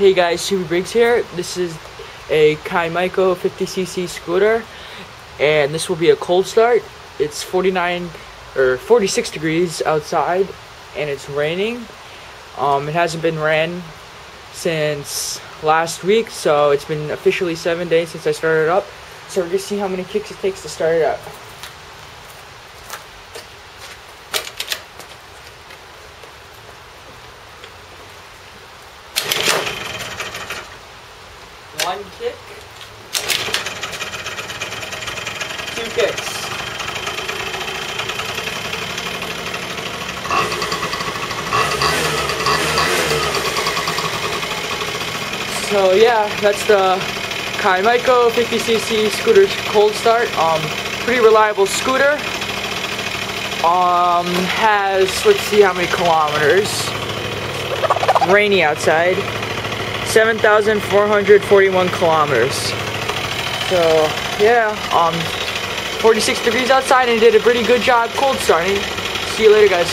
Hey guys, Super Briggs here. This is a Kymco 50cc scooter, and this will be a cold start. It's 46 degrees outside, and it's raining. It hasn't been ran since last week, so it's been officially 7 days since I started it up. So we're gonna see how many kicks it takes to start it up. One kick, two kicks. So yeah, that's the Kymco 50cc scooter cold start. Pretty reliable scooter. Let's see how many kilometers. Rainy outside. 7,441 kilometers. So yeah, 46 degrees outside, and did a pretty good job cold starting. See you later, guys.